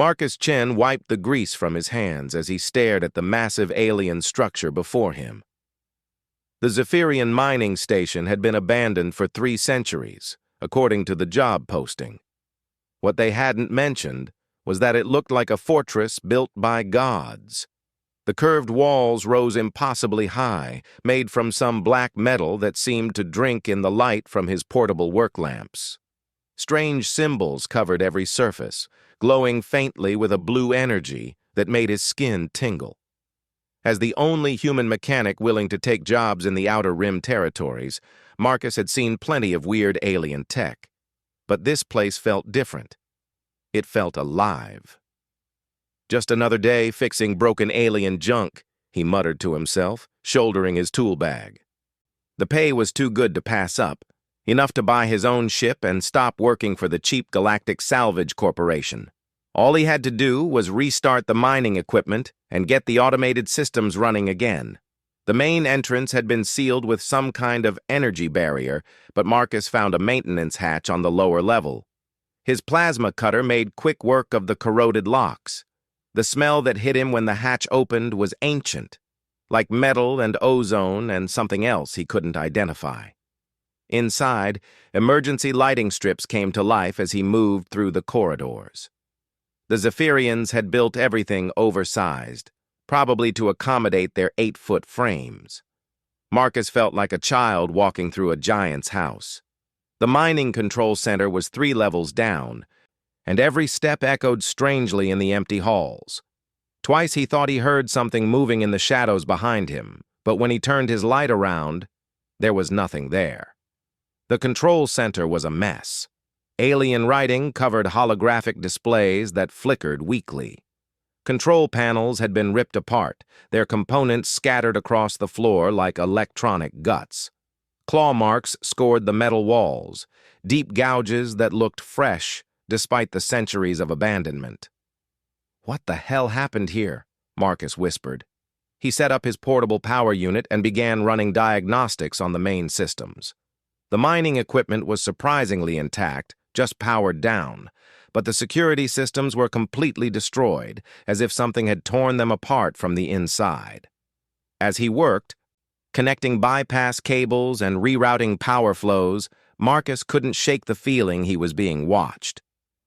Marcus Chen wiped the grease from his hands as he stared at the massive alien structure before him. The Zephyrian mining station had been abandoned for 3 centuries, according to the job posting. What they hadn't mentioned was that it looked like a fortress built by gods. The curved walls rose impossibly high, made from some black metal that seemed to drink in the light from his portable work lamps. Strange symbols covered every surface, glowing faintly with a blue energy that made his skin tingle. As the only human mechanic willing to take jobs in the Outer Rim territories, Marcus had seen plenty of weird alien tech. But this place felt different. It felt alive. Just another day fixing broken alien junk, he muttered to himself, shouldering his tool bag. The pay was too good to pass up, enough to buy his own ship and stop working for the cheap Galactic Salvage Corporation. All he had to do was restart the mining equipment and get the automated systems running again. The main entrance had been sealed with some kind of energy barrier, but Marcus found a maintenance hatch on the lower level. His plasma cutter made quick work of the corroded locks. The smell that hit him when the hatch opened was ancient, like metal and ozone and something else he couldn't identify. Inside, emergency lighting strips came to life as he moved through the corridors. The Zephyrians had built everything oversized, probably to accommodate their 8-foot frames. Marcus felt like a child walking through a giant's house. The mining control center was 3 levels down, and every step echoed strangely in the empty halls. Twice he thought he heard something moving in the shadows behind him, but when he turned his light around, there was nothing there. The control center was a mess. Alien writing covered holographic displays that flickered weakly. Control panels had been ripped apart, their components scattered across the floor like electronic guts. Claw marks scored the metal walls, deep gouges that looked fresh despite the centuries of abandonment. "What the hell happened here?" Marcus whispered. He set up his portable power unit and began running diagnostics on the main systems. The mining equipment was surprisingly intact, just powered down, but the security systems were completely destroyed, as if something had torn them apart from the inside. As he worked, connecting bypass cables and rerouting power flows, Marcus couldn't shake the feeling he was being watched.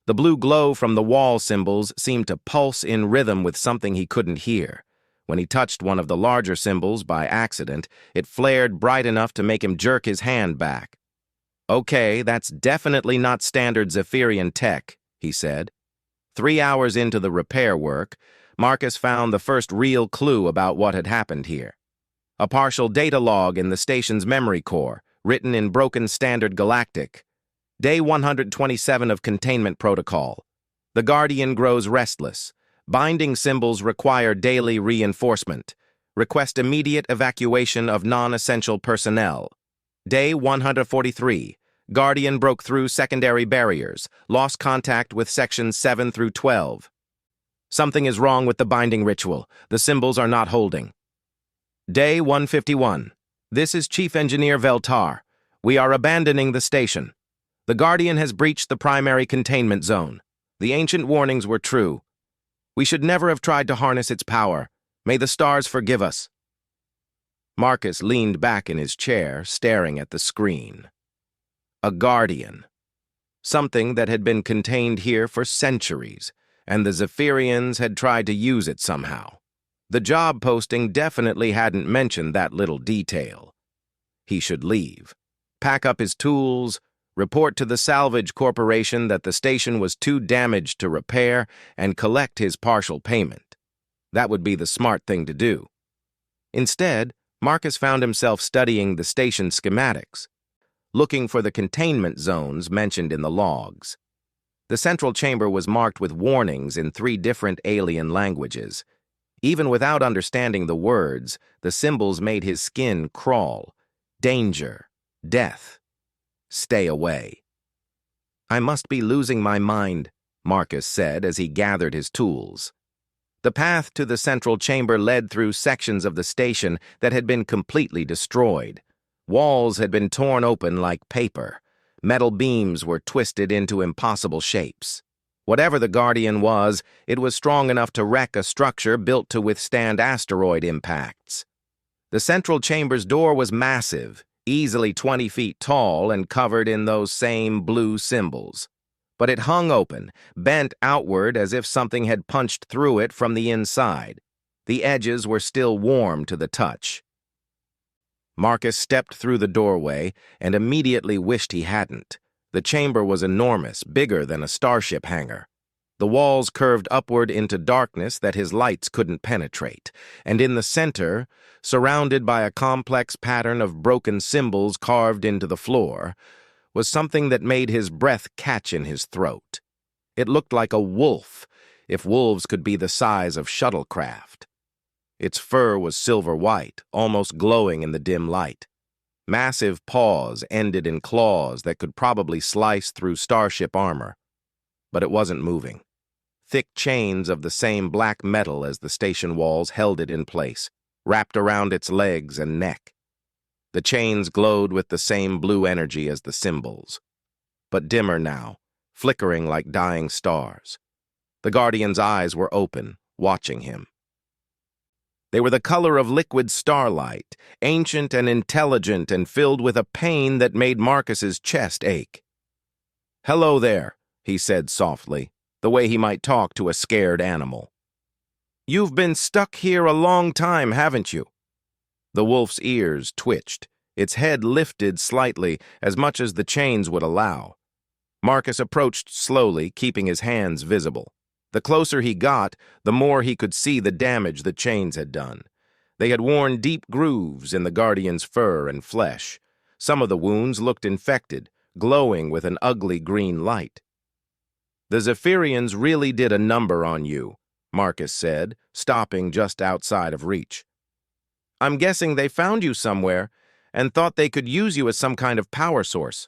The blue glow from the wall symbols seemed to pulse in rhythm with something he couldn't hear. When he touched one of the larger symbols by accident, it flared bright enough to make him jerk his hand back. "Okay, that's definitely not standard Zephyrian tech," he said. 3 hours into the repair work, Marcus found the first real clue about what had happened here. A partial data log in the station's memory core, written in broken standard Galactic. Day 127 of Containment Protocol. The Guardian grows restless. Binding symbols require daily reinforcement. Request immediate evacuation of non-essential personnel. Day 143. Guardian broke through secondary barriers. Lost contact with sections 7 through 12. Something is wrong with the binding ritual. The symbols are not holding. Day 151. This is Chief Engineer Veltar. We are abandoning the station. The Guardian has breached the primary containment zone. The ancient warnings were true. We should never have tried to harness its power. May the stars forgive us. Marcus leaned back in his chair, staring at the screen. A Guardian. Something that had been contained here for centuries, and the Zephyrians had tried to use it somehow. The job posting definitely hadn't mentioned that little detail. He should leave, pack up his tools, report to the Salvage Corporation that the station was too damaged to repair, and collect his partial payment. That would be the smart thing to do. Instead, Marcus found himself studying the station schematics, looking for the containment zones mentioned in the logs. The central chamber was marked with warnings in 3 different alien languages. Even without understanding the words, the symbols made his skin crawl. Danger, death, stay away. "I must be losing my mind," Marcus said as he gathered his tools. The path to the central chamber led through sections of the station that had been completely destroyed. Walls had been torn open like paper. Metal beams were twisted into impossible shapes. Whatever the Guardian was, it was strong enough to wreck a structure built to withstand asteroid impacts. The central chamber's door was massive, easily 20 feet tall and covered in those same blue symbols. But it hung open, bent outward as if something had punched through it from the inside. The edges were still warm to the touch. Marcus stepped through the doorway and immediately wished he hadn't. The chamber was enormous, bigger than a starship hangar. The walls curved upward into darkness that his lights couldn't penetrate, and in the center, surrounded by a complex pattern of broken symbols carved into the floor, was something that made his breath catch in his throat. It looked like a wolf, if wolves could be the size of shuttlecraft. Its fur was silver-white, almost glowing in the dim light. Massive paws ended in claws that could probably slice through starship armor. But it wasn't moving. Thick chains of the same black metal as the station walls held it in place, wrapped around its legs and neck. The chains glowed with the same blue energy as the symbols, but dimmer now, flickering like dying stars. The Guardian's eyes were open, watching him. They were the color of liquid starlight, ancient and intelligent and filled with a pain that made Marcus's chest ache. "Hello there," he said softly, the way he might talk to a scared animal. "You've been stuck here a long time, haven't you?" The wolf's ears twitched. Its head lifted slightly, as much as the chains would allow. Marcus approached slowly, keeping his hands visible. The closer he got, the more he could see the damage the chains had done. They had worn deep grooves in the Guardian's fur and flesh. Some of the wounds looked infected, glowing with an ugly green light. "The Zephyrians really did a number on you," Marcus said, stopping just outside of reach. "I'm guessing they found you somewhere and thought they could use you as some kind of power source."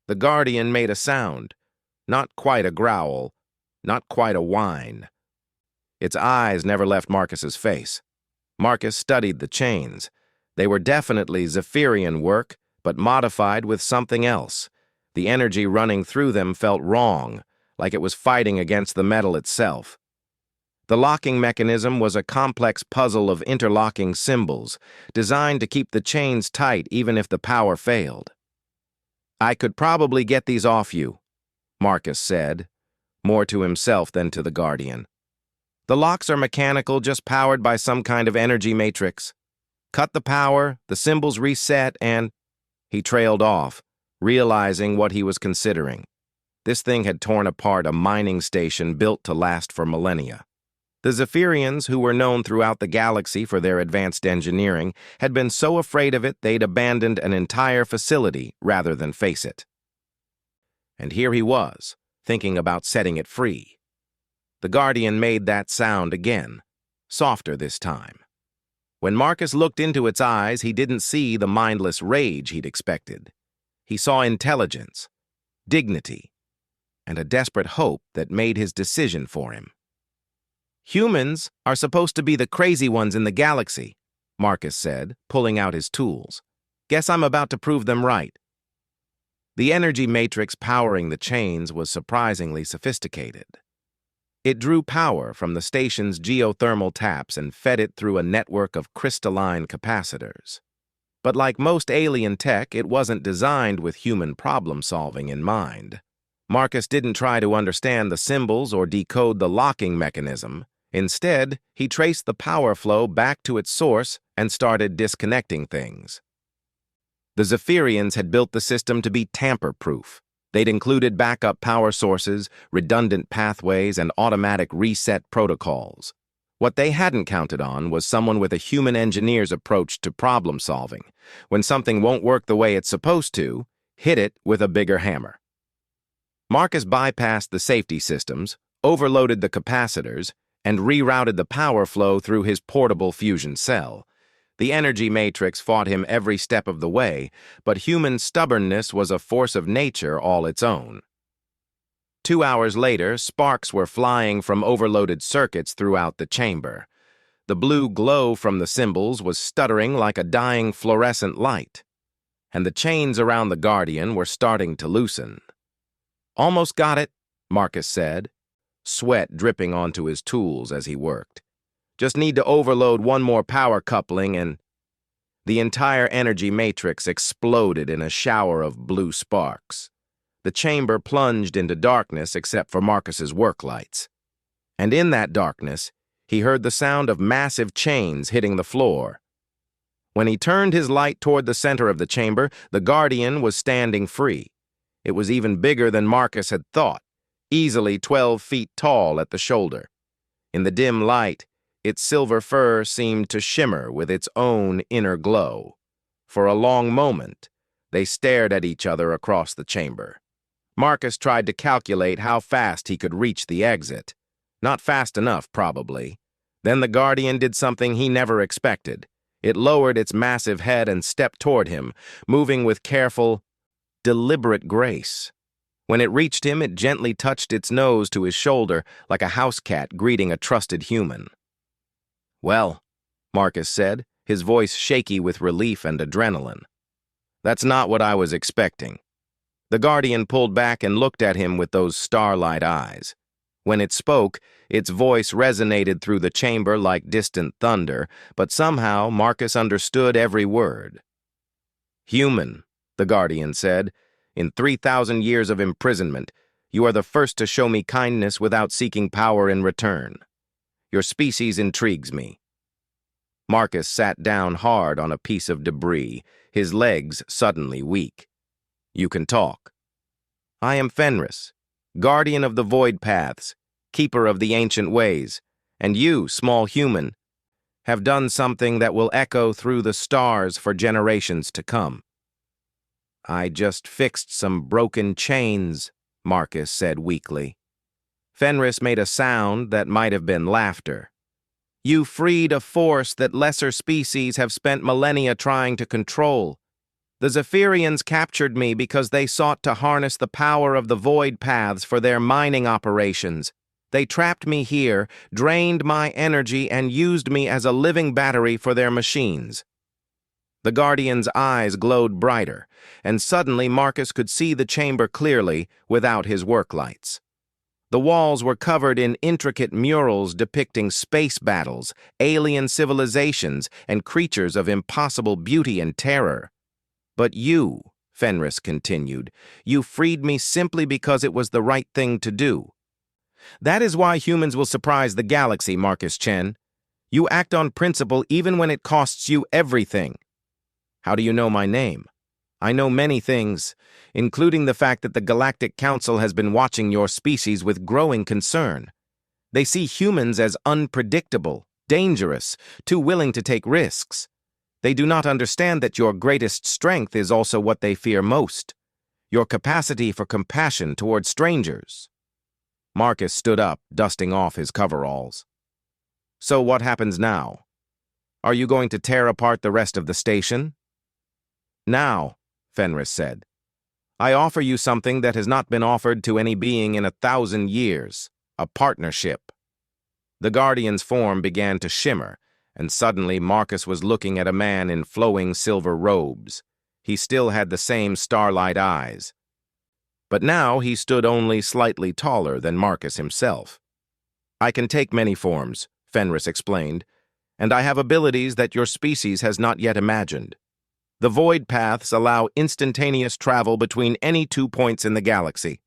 The Guardian made a sound, not quite a growl, not quite a whine. Its eyes never left Marcus's face. Marcus studied the chains. They were definitely Zephyrian work, but modified with something else. The energy running through them felt wrong, like it was fighting against the metal itself. The locking mechanism was a complex puzzle of interlocking symbols, designed to keep the chains tight even if the power failed. "I could probably get these off you," Marcus said, more to himself than to the Guardian. "The locks are mechanical, just powered by some kind of energy matrix. Cut the power, the symbols reset, and—" He trailed off, realizing what he was considering. This thing had torn apart a mining station built to last for millennia. The Zephyrians, who were known throughout the galaxy for their advanced engineering, had been so afraid of it they'd abandoned an entire facility rather than face it. And here he was, thinking about setting it free. The Guardian made that sound again, softer this time. When Marcus looked into its eyes, he didn't see the mindless rage he'd expected. He saw intelligence, dignity, and a desperate hope that made his decision for him. "Humans are supposed to be the crazy ones in the galaxy," Marcus said, pulling out his tools. "Guess I'm about to prove them right." The energy matrix powering the chains was surprisingly sophisticated. It drew power from the station's geothermal taps and fed it through a network of crystalline capacitors. But like most alien tech, it wasn't designed with human problem-solving in mind. Marcus didn't try to understand the symbols or decode the locking mechanism. Instead, he traced the power flow back to its source and started disconnecting things. The Zephyrians had built the system to be tamper-proof. They'd included backup power sources, redundant pathways, and automatic reset protocols. What they hadn't counted on was someone with a human engineer's approach to problem-solving. When something won't work the way it's supposed to, hit it with a bigger hammer. Marcus bypassed the safety systems, overloaded the capacitors, and rerouted the power flow through his portable fusion cell. The energy matrix fought him every step of the way, but human stubbornness was a force of nature all its own. 2 hours later, sparks were flying from overloaded circuits throughout the chamber. The blue glow from the symbols was stuttering like a dying fluorescent light, and the chains around the Guardian were starting to loosen. "Almost got it," Marcus said, sweat dripping onto his tools as he worked. Just need to overload one more power coupling and... The entire energy matrix exploded in a shower of blue sparks. The chamber plunged into darkness except for Marcus's work lights. And in that darkness, he heard the sound of massive chains hitting the floor. When he turned his light toward the center of the chamber, the Guardian was standing free. It was even bigger than Marcus had thought, easily 12 feet tall at the shoulder. In the dim light, its silver fur seemed to shimmer with its own inner glow. For a long moment, they stared at each other across the chamber. Marcus tried to calculate how fast he could reach the exit. Not fast enough, probably. Then the Guardian did something he never expected. It lowered its massive head and stepped toward him, moving with careful, deliberate grace. When it reached him, it gently touched its nose to his shoulder like a house cat greeting a trusted human. "Well," Marcus said, his voice shaky with relief and adrenaline. "That's not what I was expecting." The Guardian pulled back and looked at him with those starlight eyes. When it spoke, its voice resonated through the chamber like distant thunder, but somehow Marcus understood every word. "Human," the Guardian said, "in 3,000 years of imprisonment, you are the first to show me kindness without seeking power in return. Your species intrigues me." Marcus sat down hard on a piece of debris, his legs suddenly weak. "You can talk." "I am Fenris, guardian of the void paths, keeper of the ancient ways, and you, small human, have done something that will echo through the stars for generations to come." "I just fixed some broken chains," Marcus said weakly. Fenris made a sound that might have been laughter. "You freed a force that lesser species have spent millennia trying to control. The Zephyrians captured me because they sought to harness the power of the void paths for their mining operations. They trapped me here, drained my energy, and used me as a living battery for their machines." The Guardian's eyes glowed brighter, and suddenly Marcus could see the chamber clearly without his work lights. The walls were covered in intricate murals depicting space battles, alien civilizations, and creatures of impossible beauty and terror. "But you," Fenris continued, "you freed me simply because it was the right thing to do. That is why humans will surprise the galaxy, Marcus Chen. You act on principle even when it costs you everything." "How do you know my name?" "I know many things, including the fact that the Galactic Council has been watching your species with growing concern. They see humans as unpredictable, dangerous, too willing to take risks. They do not understand that your greatest strength is also what they fear most, your capacity for compassion toward strangers." Marcus stood up, dusting off his coveralls. "So what happens now? Are you going to tear apart the rest of the station?" "Now," Fenris said, "I offer you something that has not been offered to any being in 1,000 years, a partnership." The Guardian's form began to shimmer, and suddenly Marcus was looking at a man in flowing silver robes. He still had the same starlight eyes. But now he stood only slightly taller than Marcus himself. "I can take many forms," Fenris explained, "and I have abilities that your species has not yet imagined. The void paths allow instantaneous travel between any 2 points in the galaxy.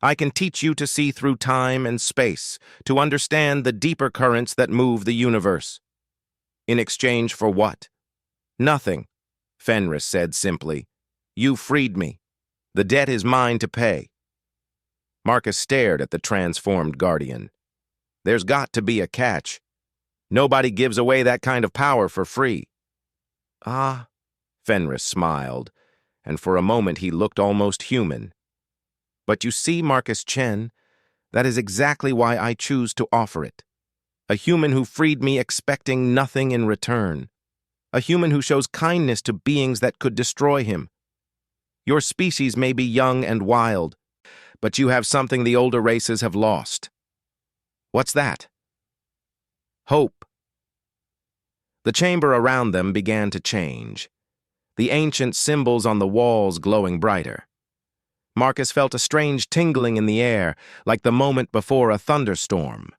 I can teach you to see through time and space, to understand the deeper currents that move the universe." "In exchange for what?" "Nothing," Fenris said simply. "You freed me. The debt is mine to pay." Marcus stared at the transformed Guardian. "There's got to be a catch. Nobody gives away that kind of power for free." "Ah," Fenris smiled, and for a moment he looked almost human. "But you see, Marcus Chen, that is exactly why I choose to offer it. A human who freed me expecting nothing in return. A human who shows kindness to beings that could destroy him. Your species may be young and wild, but you have something the older races have lost." "What's that?" "Hope." The chamber around them began to change, the ancient symbols on the walls glowing brighter. Marcus felt a strange tingling in the air, like the moment before a thunderstorm.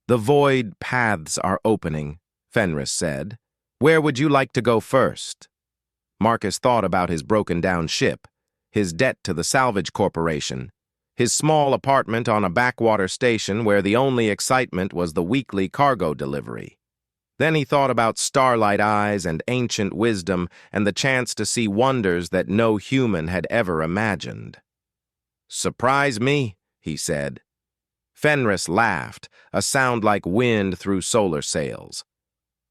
"The void paths are opening," Fenris said. "Where would you like to go first?" Marcus thought about his broken-down ship, his debt to the salvage corporation, his small apartment on a backwater station where the only excitement was the weekly cargo delivery. Then he thought about starlight eyes and ancient wisdom and the chance to see wonders that no human had ever imagined. "Surprise me," he said. Fenris laughed, a sound like wind through solar sails.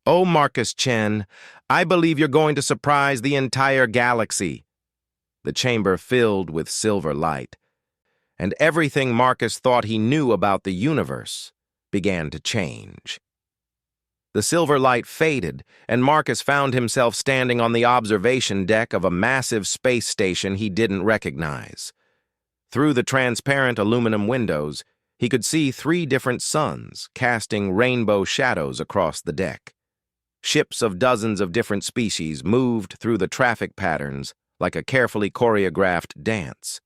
"Oh, Marcus Chen, I believe you're going to surprise the entire galaxy." The chamber filled with silver light, and everything Marcus thought he knew about the universe began to change. The silver light faded, and Marcus found himself standing on the observation deck of a massive space station he didn't recognize. Through the transparent aluminum windows, he could see 3 different suns casting rainbow shadows across the deck. Ships of dozens of different species moved through the traffic patterns like a carefully choreographed dance.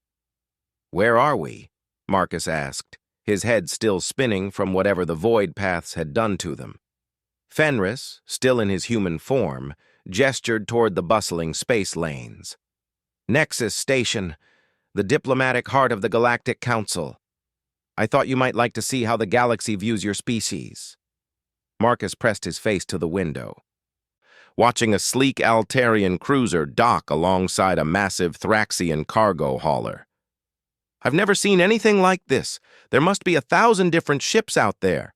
"Where are we?" Marcus asked, his head still spinning from whatever the void paths had done to them. Fenris, still in his human form, gestured toward the bustling space lanes. "Nexus Station, the diplomatic heart of the Galactic Council. I thought you might like to see how the galaxy views your species." Marcus pressed his face to the window, watching a sleek Altarian cruiser dock alongside a massive Thraxian cargo hauler. "I've never seen anything like this. There must be 1,000 different ships out there."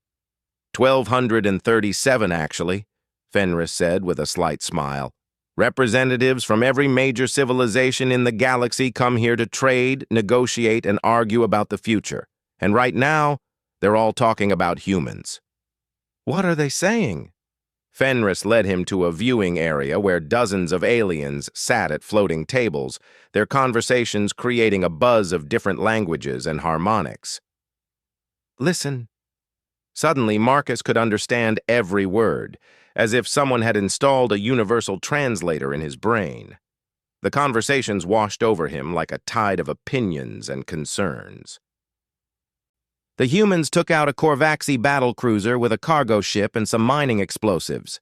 1,237, actually, Fenris said with a slight smile. "Representatives from every major civilization in the galaxy come here to trade, negotiate, and argue about the future. And right now, they're all talking about humans." "What are they saying?" Fenris led him to a viewing area where dozens of aliens sat at floating tables, their conversations creating a buzz of different languages and harmonics. "Listen." Suddenly, Marcus could understand every word, as if someone had installed a universal translator in his brain. The conversations washed over him like a tide of opinions and concerns. "The humans took out a Corvaxi battlecruiser with a cargo ship and some mining explosives.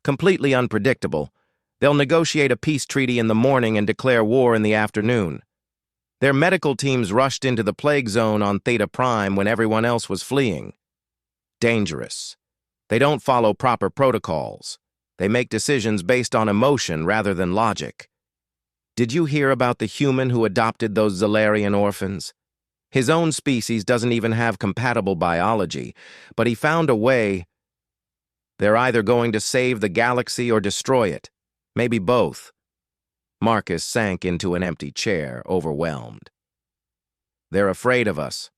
Completely unpredictable. They'll negotiate a peace treaty in the morning and declare war in the afternoon. Their medical teams rushed into the plague zone on Theta Prime when everyone else was fleeing. Dangerous. They don't follow proper protocols. They make decisions based on emotion rather than logic. Did you hear about the human who adopted those Zalarian orphans? His own species doesn't even have compatible biology, but he found a way. They're either going to save the galaxy or destroy it. Maybe both." Marcus sank into an empty chair, overwhelmed. "They're afraid of us."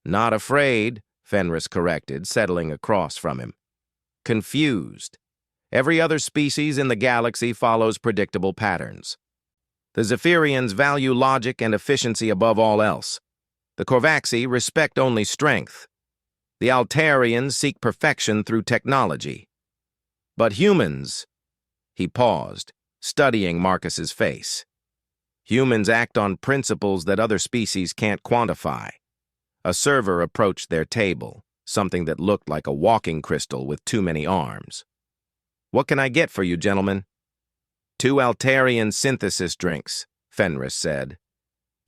"Not afraid," Fenris corrected, settling across from him. "Confused. Every other species in the galaxy follows predictable patterns. The Zephyrians value logic and efficiency above all else. The Corvaxi respect only strength. The Altarians seek perfection through technology. But humans—" He paused, studying Marcus's face. "Humans act on principles that other species can't quantify." A server approached their table, something that looked like a walking crystal with too many arms. "What can I get for you, gentlemen?" "2 Altarian synthesis drinks," Fenris said.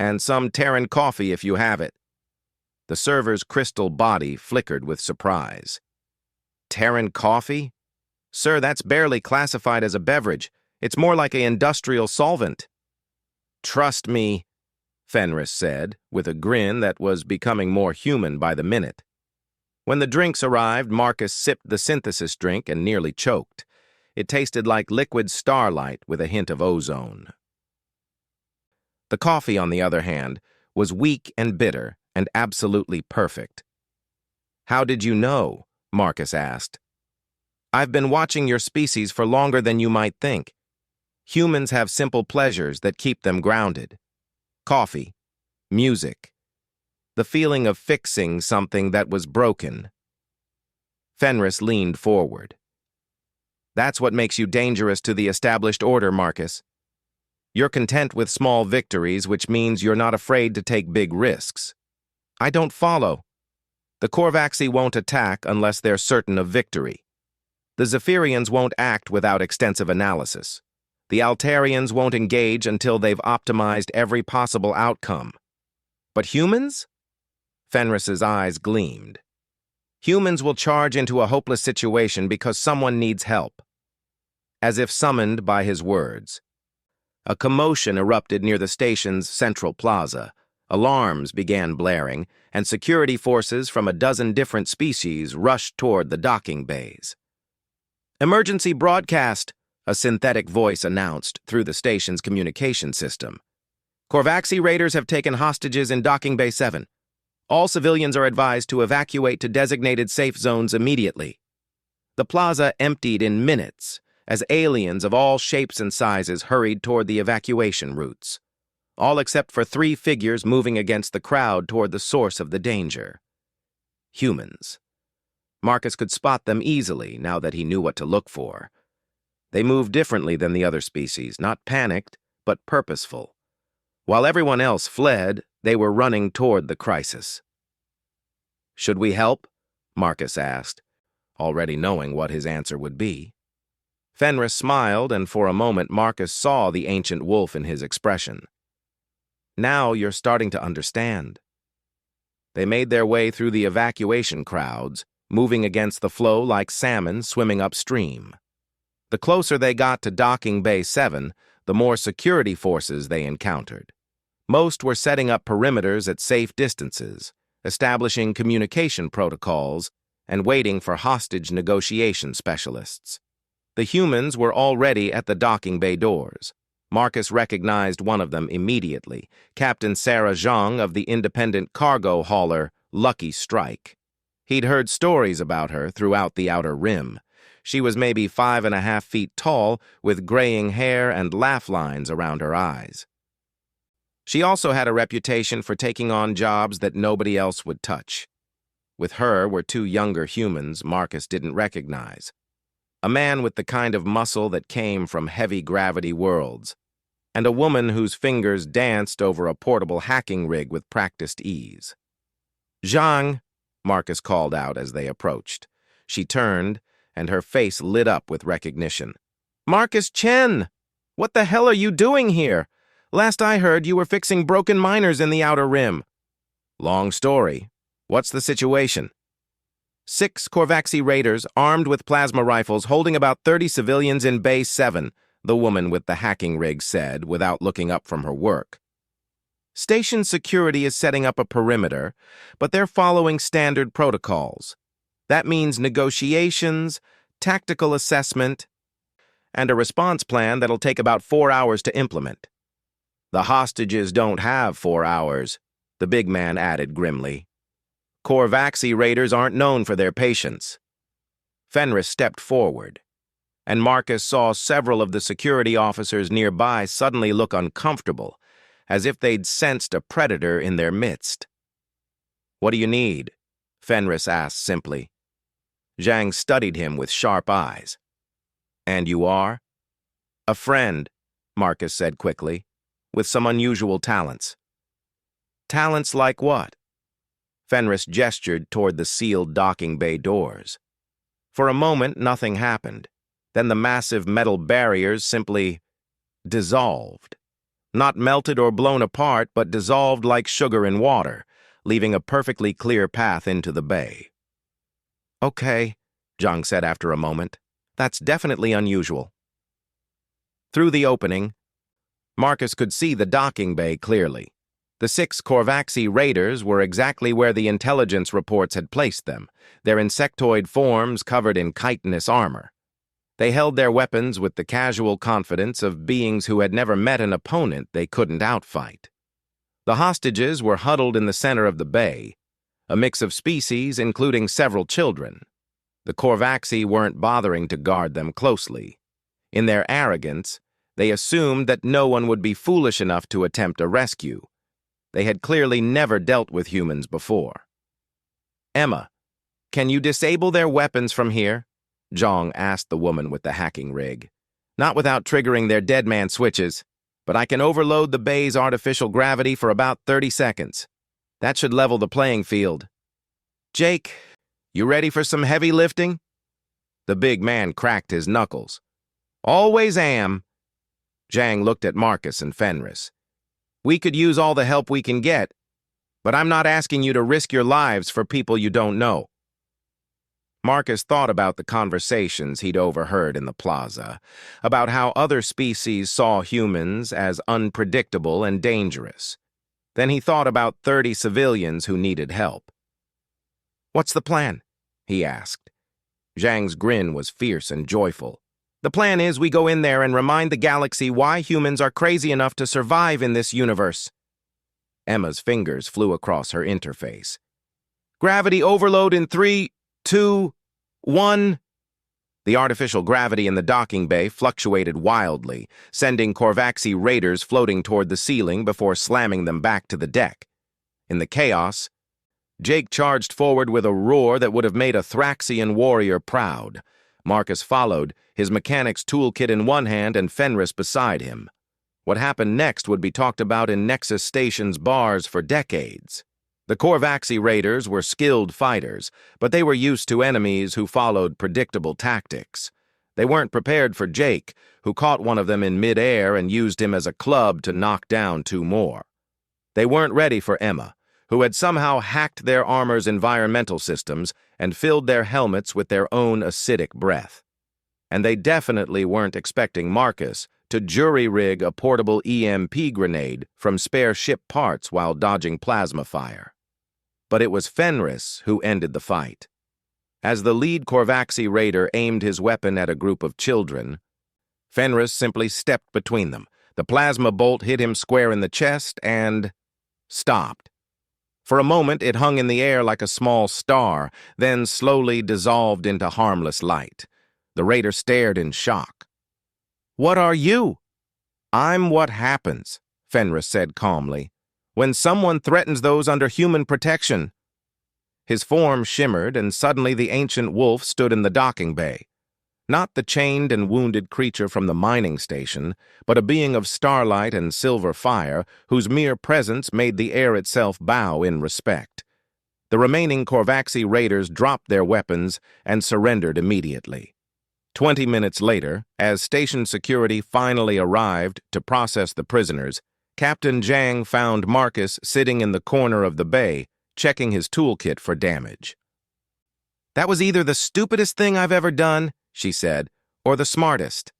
"And some Terran coffee if you have it." The server's crystal body flickered with surprise. "Terran coffee? Sir, that's barely classified as a beverage. It's more like an industrial solvent." "Trust me," Fenris said, with a grin that was becoming more human by the minute. When the drinks arrived, Marcus sipped the synthesis drink and nearly choked. It tasted like liquid starlight with a hint of ozone. The coffee, on the other hand, was weak and bitter and absolutely perfect. "How did you know?" Marcus asked. "I've been watching your species for longer than you might think. Humans have simple pleasures that keep them grounded. Coffee, music, the feeling of fixing something that was broken." Fenris leaned forward. "That's what makes you dangerous to the established order, Marcus. You're content with small victories, which means you're not afraid to take big risks. I don't follow. The Korvaxi won't attack unless they're certain of victory. The Zephyrians won't act without extensive analysis. The Altarians won't engage until they've optimized every possible outcome. But humans? Fenris's eyes gleamed. Humans will charge into a hopeless situation because someone needs help. As if summoned by his words, a commotion erupted near the station's central plaza. Alarms began blaring, and security forces from a dozen different species rushed toward the docking bays. "Emergency broadcast," a synthetic voice announced through the station's communication system. "Korvaxi raiders have taken hostages in Docking Bay 7. All civilians are advised to evacuate to designated safe zones immediately." The plaza emptied in minutes as aliens of all shapes and sizes hurried toward the evacuation routes, all except for 3 figures moving against the crowd toward the source of the danger. Humans. Marcus could spot them easily now that he knew what to look for. They moved differently than the other species, not panicked, but purposeful. While everyone else fled, they were running toward the crisis. "Should we help?" Marcus asked, already knowing what his answer would be. Fenris smiled, and for a moment Marcus saw the ancient wolf in his expression. "Now you're starting to understand." They made their way through the evacuation crowds, moving against the flow like salmon swimming upstream. The closer they got to Docking Bay 7, the more security forces they encountered. Most were setting up perimeters at safe distances, establishing communication protocols, and waiting for hostage negotiation specialists. The humans were already at the docking bay doors. Marcus recognized one of them immediately, Captain Sarah Zhang of the independent cargo hauler Lucky Strike. He'd heard stories about her throughout the Outer Rim. She was maybe 5.5 feet tall, with graying hair and laugh lines around her eyes. She also had a reputation for taking on jobs that nobody else would touch. With her were 2 younger humans Marcus didn't recognize. A man with the kind of muscle that came from heavy gravity worlds, and a woman whose fingers danced over a portable hacking rig with practiced ease. "Zhang," Marcus called out as they approached. She turned, and her face lit up with recognition. "Marcus Chen! What the hell are you doing here? Last I heard, you were fixing broken miners in the Outer Rim." "Long story. What's the situation?" 6 Korvaxi raiders, armed with plasma rifles, holding about 30 civilians in Bay 7, the woman with the hacking rig said, without looking up from her work. "Station security is setting up a perimeter, but they're following standard protocols. That means negotiations, tactical assessment, and a response plan that'll take about 4 hours to implement." "The hostages don't have 4 hours," the big man added grimly. "Korvaxi raiders aren't known for their patience." Fenris stepped forward, and Marcus saw several of the security officers nearby suddenly look uncomfortable, as if they'd sensed a predator in their midst. "What do you need?" Fenris asked simply. Zhang studied him with sharp eyes. "And you are?" "A friend," Marcus said quickly, "with some unusual talents." "Talents like what?" Fenris gestured toward the sealed docking bay doors. For a moment, nothing happened. Then the massive metal barriers simply dissolved. Not melted or blown apart, but dissolved like sugar in water, leaving a perfectly clear path into the bay. "Okay," Zhang said after a moment. "That's definitely unusual." Through the opening, Marcus could see the docking bay clearly. The 6 Korvaxi raiders were exactly where the intelligence reports had placed them, their insectoid forms covered in chitinous armor. They held their weapons with the casual confidence of beings who had never met an opponent they couldn't outfight. The hostages were huddled in the center of the bay, a mix of species including several children. The Korvaxi weren't bothering to guard them closely. In their arrogance, they assumed that no one would be foolish enough to attempt a rescue. They had clearly never dealt with humans before. "Emma, can you disable their weapons from here?" Zhang asked the woman with the hacking rig. "Not without triggering their dead man switches." but I can overload the bay's artificial gravity for about 30 seconds. That should level the playing field. Jake, you ready for some heavy lifting? The big man cracked his knuckles. Always am. Zhang looked at Marcus and Fenris. We could use all the help we can get, but I'm not asking you to risk your lives for people you don't know. Marcus thought about the conversations he'd overheard in the plaza, about how other species saw humans as unpredictable and dangerous. Then he thought about 30 civilians who needed help. What's the plan? He asked. Zhang's grin was fierce and joyful. The plan is we go in there and remind the galaxy why humans are crazy enough to survive in this universe. Emma's fingers flew across her interface. Gravity overload in 3, 2, 1. The artificial gravity in the docking bay fluctuated wildly, sending Korvaxi raiders floating toward the ceiling before slamming them back to the deck. In the chaos, Jake charged forward with a roar that would have made a Thraxian warrior proud. Marcus followed, his mechanic's toolkit in one hand and Fenris beside him. What happened next would be talked about in Nexus Station's bars for decades. The Korvaxi raiders were skilled fighters, but they were used to enemies who followed predictable tactics. They weren't prepared for Jake, who caught one of them in mid-air and used him as a club to knock down 2 more. They weren't ready for Emma, who had somehow hacked their armor's environmental systems and filled their helmets with their own acidic breath. And they definitely weren't expecting Marcus to jury-rig a portable EMP grenade from spare ship parts while dodging plasma fire. But it was Fenris who ended the fight. As the lead Korvaxi raider aimed his weapon at a group of children, Fenris simply stepped between them. The plasma bolt hit him square in the chest and stopped. For a moment, it hung in the air like a small star, then slowly dissolved into harmless light. The raider stared in shock. "What are you?" "I'm what happens," Fenris said calmly, "when someone threatens those under human protection." His form shimmered, and suddenly the ancient wolf stood in the docking bay. Not the chained and wounded creature from the mining station, but a being of starlight and silver fire, whose mere presence made the air itself bow in respect. The remaining Korvaxi raiders dropped their weapons and surrendered immediately. 20 minutes later, as station security finally arrived to process the prisoners, Captain Zhang found Marcus sitting in the corner of the bay, checking his toolkit for damage. "That was either the stupidest thing I've ever done," she said, "or the smartest."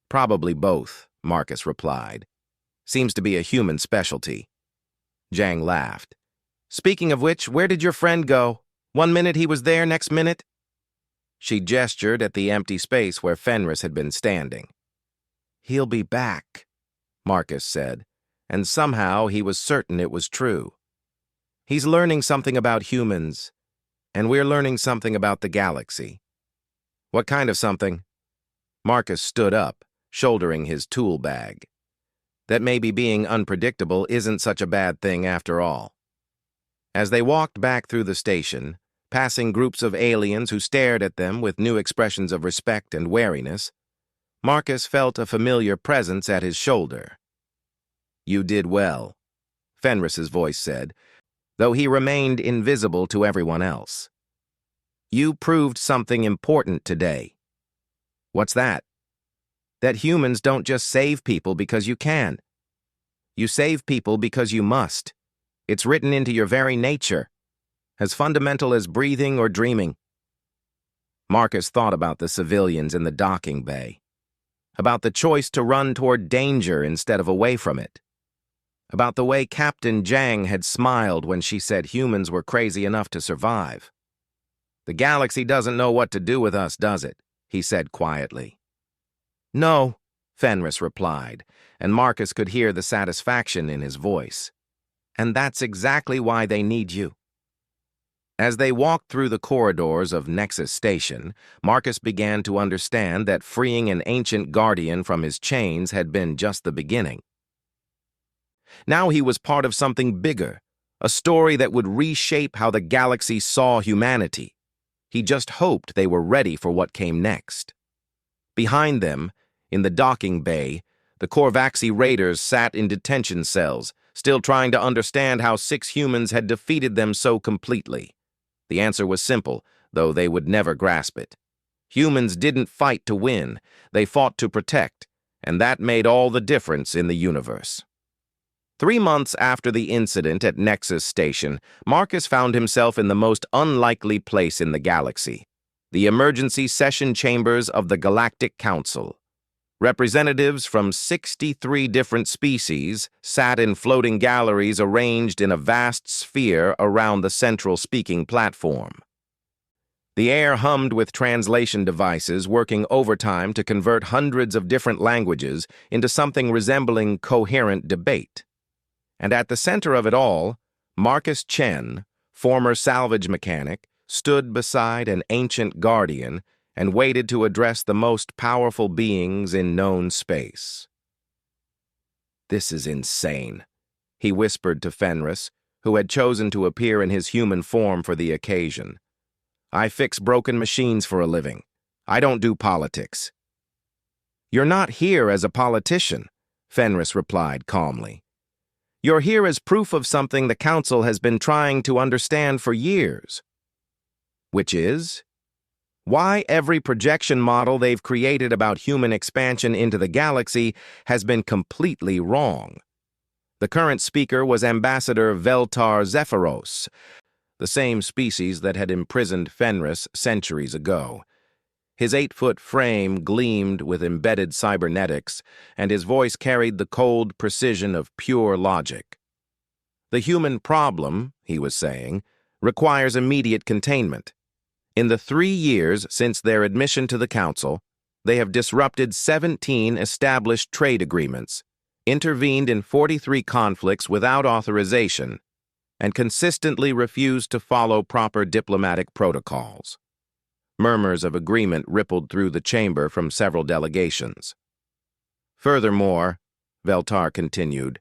"Probably both," Marcus replied. "Seems to be a human specialty." Zhang laughed. "Speaking of which, where did your friend go? 1 minute he was there, next minute?" She gestured at the empty space where Fenris had been standing. "He'll be back," Marcus said, and somehow he was certain it was true. "He's learning something about humans, and we're learning something about the galaxy." "What kind of something?" Marcus stood up, shouldering his tool bag. That maybe being unpredictable isn't such a bad thing after all. As they walked back through the station, passing groups of aliens who stared at them with new expressions of respect and wariness, Marcus felt a familiar presence at his shoulder. "You did well," Fenris's voice said, though he remained invisible to everyone else. "You proved something important today." "What's that?" "That humans don't just save people because you can. You save people because you must. It's written into your very nature, as fundamental as breathing or dreaming." Marcus thought about the civilians in the docking bay, about the choice to run toward danger instead of away from it, about the way Captain Zhang had smiled when she said humans were crazy enough to survive. "The galaxy doesn't know what to do with us, does it?" he said quietly. "No," Fenris replied, and Marcus could hear the satisfaction in his voice. "And that's exactly why they need you." As they walked through the corridors of Nexus Station, Marcus began to understand that freeing an ancient guardian from his chains had been just the beginning. Now he was part of something bigger, a story that would reshape how the galaxy saw humanity. He just hoped they were ready for what came next. Behind them, in the docking bay, The Korvaxi raiders sat in detention cells, still trying to understand how 6 humans had defeated them so completely. The answer was simple, though they would never grasp it. Humans didn't fight to win, they fought to protect, and that made all the difference in the universe. 3 months after the incident at Nexus Station, Marcus found himself in the most unlikely place in the galaxy, the emergency session chambers of the Galactic Council. Representatives from 63 different species sat in floating galleries arranged in a vast sphere around the central speaking platform. The air hummed with translation devices working overtime to convert hundreds of different languages into something resembling coherent debate. And at the center of it all, Marcus Chen, former salvage mechanic, stood beside an ancient guardian and waited to address the most powerful beings in known space. "This is insane," he whispered to Fenris, who had chosen to appear in his human form for the occasion. "I fix broken machines for a living. I don't do politics." "You're not here as a politician," Fenris replied calmly. "You're here as proof of something the Council has been trying to understand for years." "Which is?" "Why every projection model they've created about human expansion into the galaxy has been completely wrong." The current speaker was Ambassador Veltar Zephyros, the same species that had imprisoned Fenris centuries ago. His 8-foot frame gleamed with embedded cybernetics, and his voice carried the cold precision of pure logic. "The human problem," he was saying, "requires immediate containment. In the 3 years since their admission to the Council, they have disrupted 17 established trade agreements, intervened in 43 conflicts without authorization, and consistently refused to follow proper diplomatic protocols." Murmurs of agreement rippled through the chamber from several delegations. "Furthermore," Veltar continued,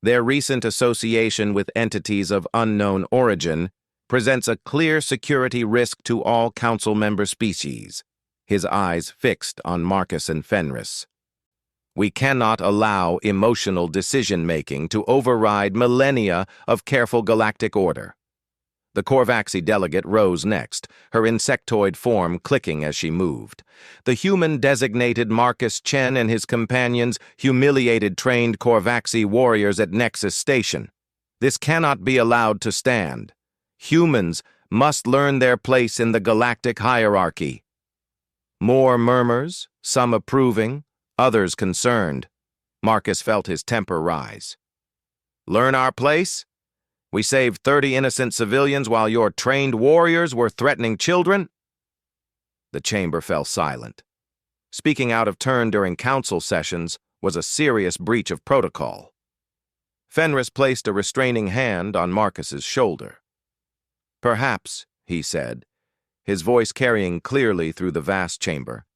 "their recent association with entities of unknown origin presents a clear security risk to all Council member species," his eyes fixed on Marcus and Fenris. "We cannot allow emotional decision-making to override millennia of careful galactic order." The Korvaxi delegate rose next, her insectoid form clicking as she moved. The human designated Marcus Chen and his companions humiliated trained Korvaxi warriors at Nexus Station. This cannot be allowed to stand. Humans must learn their place in the galactic hierarchy. More murmurs, some approving, others concerned. Marcus felt his temper rise. "Learn our place? We saved 30 innocent civilians while your trained warriors were threatening children?" The chamber fell silent. Speaking out of turn during council sessions was a serious breach of protocol. Fenris placed a restraining hand on Marcus's shoulder. "Perhaps," he said, his voice carrying clearly through the vast chamber,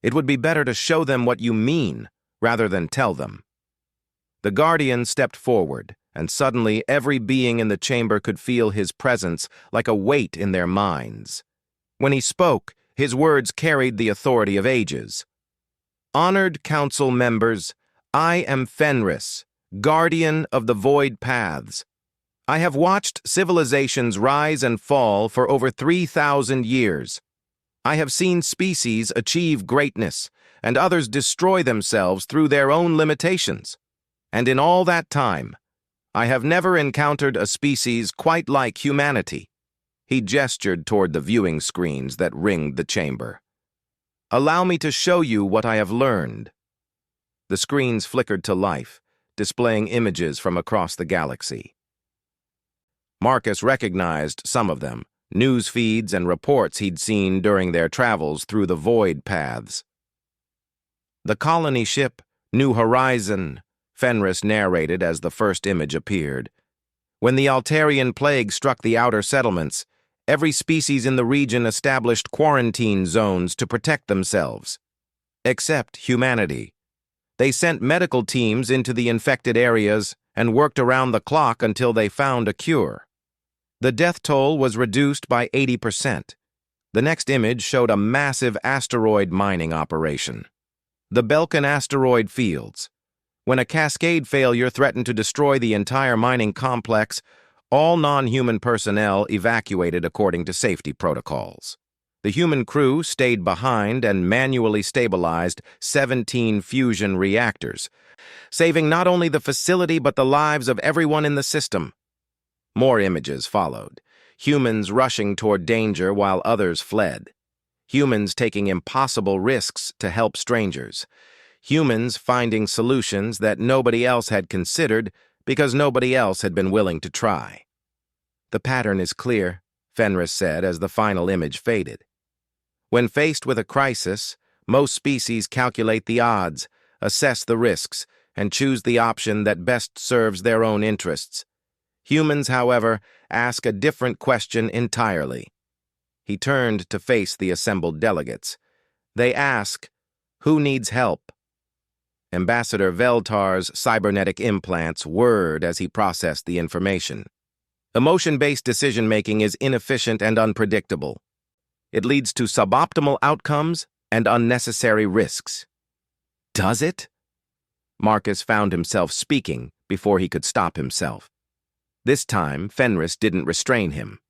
"it would be better to show them what you mean, rather than tell them." The Guardian stepped forward, and suddenly every being in the chamber could feel his presence like a weight in their minds. When he spoke, his words carried the authority of ages. "Honored Council members, I am Fenris, Guardian of the Void Paths. I have watched civilizations rise and fall for over 3,000 years. I have seen species achieve greatness, and others destroy themselves through their own limitations. And in all that time, I have never encountered a species quite like humanity." He gestured toward the viewing screens that ringed the chamber. "Allow me to show you what I have learned." The screens flickered to life, displaying images from across the galaxy. Marcus recognized some of them, news feeds and reports he'd seen during their travels through the void paths. "The colony ship, New Horizon," Fenris narrated as the first image appeared. "When the Altarian plague struck the outer settlements, every species in the region established quarantine zones to protect themselves. Except humanity. They sent medical teams into the infected areas and worked around the clock until they found a cure. The death toll was reduced by 80%. The next image showed a massive asteroid mining operation. The Belkan asteroid fields. When a cascade failure threatened to destroy the entire mining complex, all non-human personnel evacuated according to safety protocols. The human crew stayed behind and manually stabilized 17 fusion reactors, saving not only the facility but the lives of everyone in the system. More images followed, humans rushing toward danger while others fled. Humans taking impossible risks to help strangers. Humans finding solutions that nobody else had considered because nobody else had been willing to try. "The pattern is clear," Fenris said as the final image faded. "When faced with a crisis, most species calculate the odds, assess the risks, and choose the option that best serves their own interests. Humans, however, ask a different question entirely." He turned to face the assembled delegates. They ask, "Who needs help?" Ambassador Veltar's cybernetic implants whirred as he processed the information. Emotion-based decision-making is inefficient and unpredictable. It leads to suboptimal outcomes and unnecessary risks. Does it? Marcus found himself speaking before he could stop himself. This time, Fenris didn't restrain him.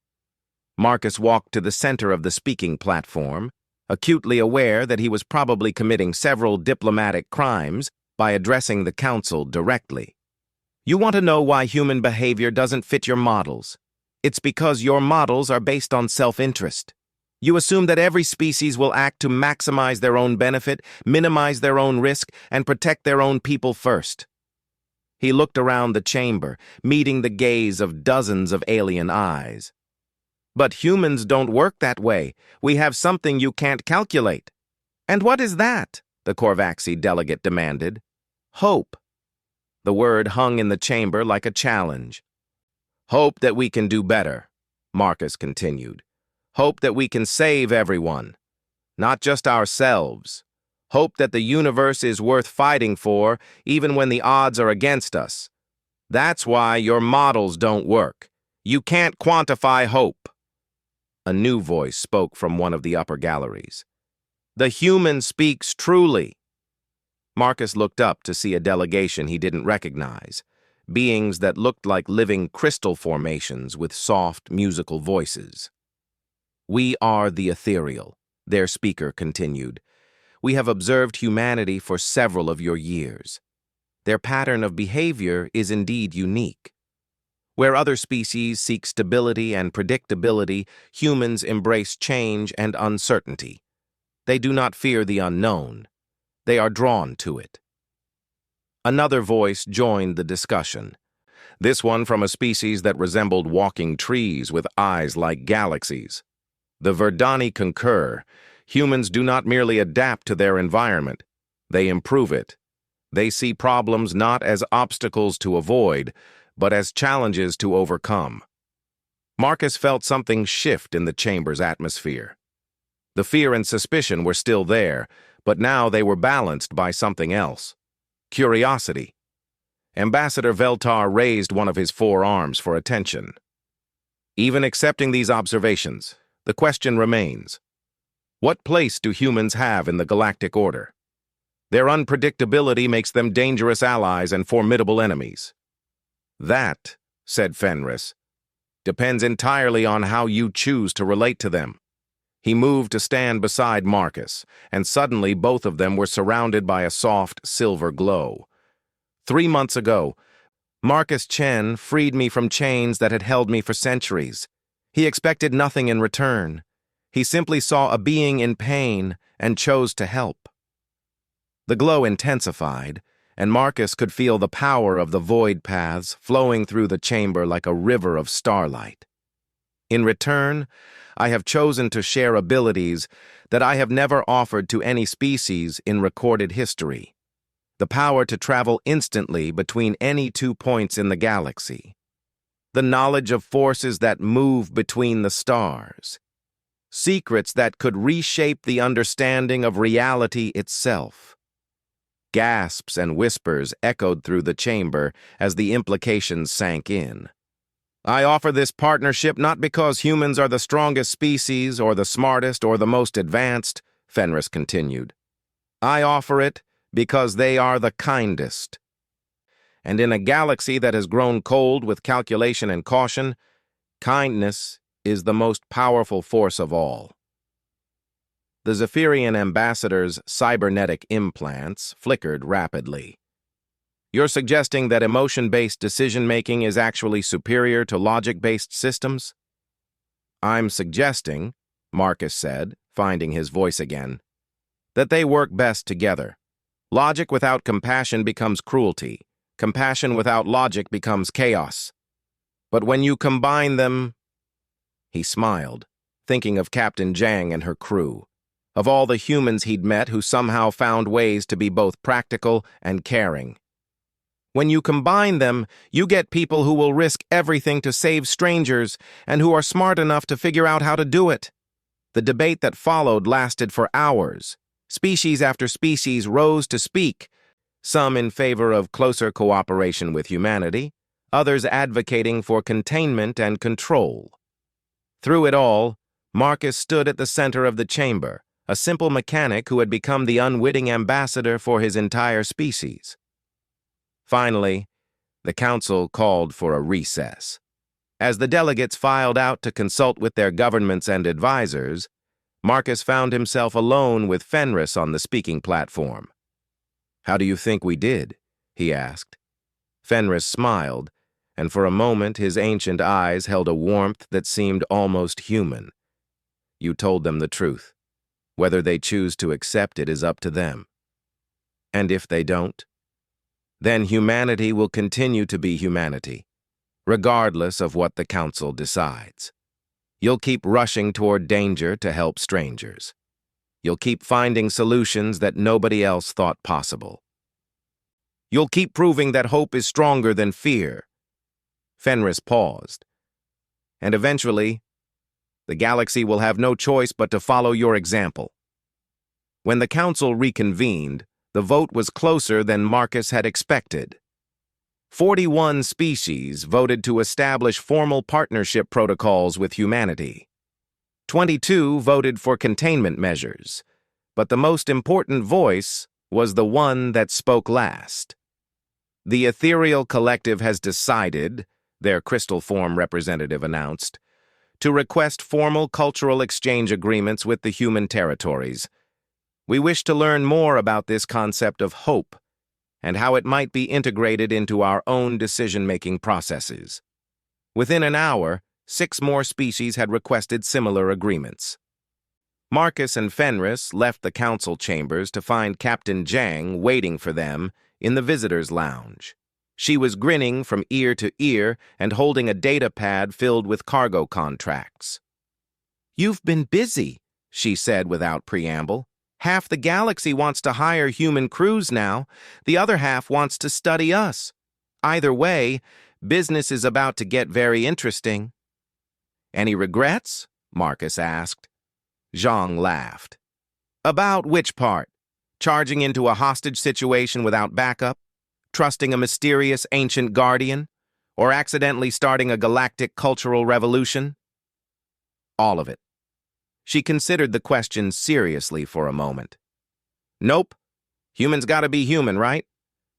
Marcus walked to the center of the speaking platform, acutely aware that he was probably committing several diplomatic crimes by addressing the council directly. "You want to know why human behavior doesn't fit your models? It's because your models are based on self-interest. You assume that every species will act to maximize their own benefit, minimize their own risk, and protect their own people first." He looked around the chamber, meeting the gaze of dozens of alien eyes. "But humans don't work that way. We have something you can't calculate." "And what is that?" the Korvaxi delegate demanded. "Hope." The word hung in the chamber like a challenge. "Hope that we can do better," Marcus continued. "Hope that we can save everyone, not just ourselves. Hope that the universe is worth fighting for, even when the odds are against us. That's why your models don't work. You can't quantify hope." A new voice spoke from one of the upper galleries. "The human speaks truly." Marcus looked up to see a delegation he didn't recognize, beings that looked like living crystal formations with soft, musical voices. "We are the ethereal," their speaker continued. "We have observed humanity for several of your years. Their pattern of behavior is indeed unique. Where other species seek stability and predictability, humans embrace change and uncertainty. They do not fear the unknown. They are drawn to it." Another voice joined the discussion, this one from a species that resembled walking trees with eyes like galaxies. "The Verdani concur. Humans do not merely adapt to their environment. They improve it. They see problems not as obstacles to avoid, but as challenges to overcome." Marcus felt something shift in the chamber's atmosphere. The fear and suspicion were still there, but now they were balanced by something else: curiosity. Ambassador Veltar raised one of his forearms for attention. "Even accepting these observations, the question remains: what place do humans have in the galactic order? Their unpredictability makes them dangerous allies and formidable enemies." "That," said Fenris, "depends entirely on how you choose to relate to them." He moved to stand beside Marcus, and suddenly both of them were surrounded by a soft, silver glow. 3 months ago, Marcus Chen freed me from chains that had held me for centuries. He expected nothing in return. He simply saw a being in pain and chose to help. The glow intensified, and Marcus could feel the power of the void paths flowing through the chamber like a river of starlight. "In return, I have chosen to share abilities that I have never offered to any species in recorded history. The power to travel instantly between any 2 points in the galaxy. The knowledge of forces that move between the stars. Secrets that could reshape the understanding of reality itself." Gasps and whispers echoed through the chamber as the implications sank in. "I offer this partnership not because humans are the strongest species or the smartest or the most advanced," Fenris continued. "I offer it because they are the kindest. And in a galaxy that has grown cold with calculation and caution, kindness is the most powerful force of all. The Zephyrian ambassador's cybernetic implants flickered rapidly. You're suggesting that emotion-based decision-making is actually superior to logic-based systems? I'm suggesting, Marcus said, finding his voice again, that they work best together. Logic without compassion becomes cruelty. Compassion without logic becomes chaos. But when you combine them... He smiled, thinking of Captain Zhang and her crew, of all the humans he'd met who somehow found ways to be both practical and caring. When you combine them, you get people who will risk everything to save strangers and who are smart enough to figure out how to do it. The debate that followed lasted for hours. Species after species rose to speak, some in favor of closer cooperation with humanity, others advocating for containment and control. Through it all, Marcus stood at the center of the chamber, a simple mechanic who had become the unwitting ambassador for his entire species. Finally, the council called for a recess. As the delegates filed out to consult with their governments and advisors, Marcus found himself alone with Fenris on the speaking platform. "How do you think we did?" he asked. Fenris smiled, and for a moment his ancient eyes held a warmth that seemed almost human. "You told them the truth. Whether they choose to accept it is up to them. And if they don't, then humanity will continue to be humanity, regardless of what the council decides. You'll keep rushing toward danger to help strangers. You'll keep finding solutions that nobody else thought possible. You'll keep proving that hope is stronger than fear." Fenris paused. "And eventually, the galaxy will have no choice but to follow your example." When the council reconvened, the vote was closer than Marcus had expected. 41 species voted to establish formal partnership protocols with humanity. 22 voted for containment measures, but the most important voice was the one that spoke last. "The Ethereal Collective has decided," their crystal form representative announced, "to request formal cultural exchange agreements with the human territories. We wish to learn more about this concept of hope and how it might be integrated into our own decision-making processes." Within an hour, 6 more species had requested similar agreements. Marcus and Fenris left the council chambers to find Captain Zhang waiting for them in the visitors' lounge. She was grinning from ear to ear and holding a data pad filled with cargo contracts. "You've been busy," she said without preamble. "Half the galaxy wants to hire human crews now. The other half wants to study us. Either way, business is about to get very interesting." "Any regrets?" Marcus asked. Zhang laughed. "About which part? Charging into a hostage situation without backup? Trusting a mysterious ancient guardian? Or accidentally starting a galactic cultural revolution?" "All of it." She considered the question seriously for a moment. "Nope. Humans gotta be human, right?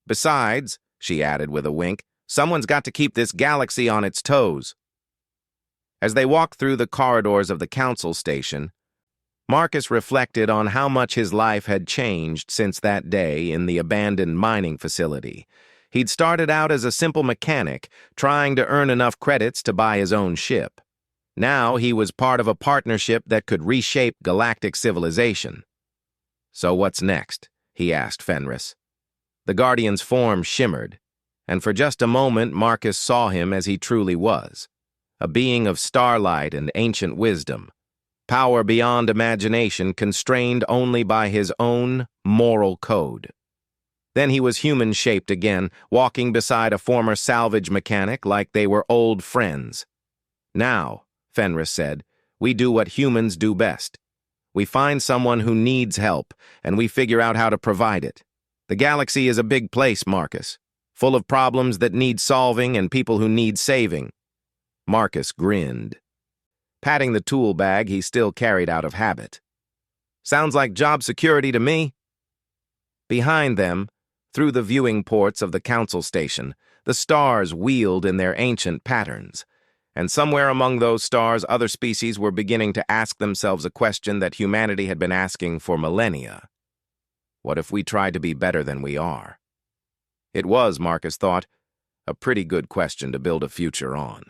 Besides," she added with a wink, "someone's got to keep this galaxy on its toes." As they walked through the corridors of the council station, Marcus reflected on how much his life had changed since that day in the abandoned mining facility. He'd started out as a simple mechanic, trying to earn enough credits to buy his own ship. Now he was part of a partnership that could reshape galactic civilization. "So what's next?" he asked Fenris. The Guardian's form shimmered, and for just a moment Marcus saw him as he truly was, a being of starlight and ancient wisdom, power beyond imagination constrained only by his own moral code. Then he was human-shaped again, walking beside a former salvage mechanic like they were old friends. "Now," Fenris said, "we do what humans do best. We find someone who needs help, and we figure out how to provide it. The galaxy is a big place, Marcus, full of problems that need solving and people who need saving." Marcus grinned, patting the tool bag he still carried out of habit. "Sounds like job security to me." Behind them, through the viewing ports of the council station, the stars wheeled in their ancient patterns. And somewhere among those stars, other species were beginning to ask themselves a question that humanity had been asking for millennia. What if we tried to be better than we are? It was, Marcus thought, a pretty good question to build a future on.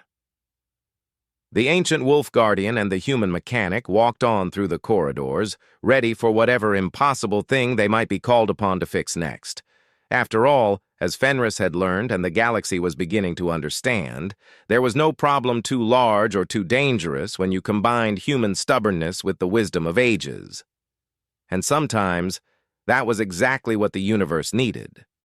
The ancient wolf guardian and the human mechanic walked on through the corridors, ready for whatever impossible thing they might be called upon to fix next. After all, as Fenris had learned and the galaxy was beginning to understand, there was no problem too large or too dangerous when you combined human stubbornness with the wisdom of ages. And sometimes, that was exactly what the universe needed.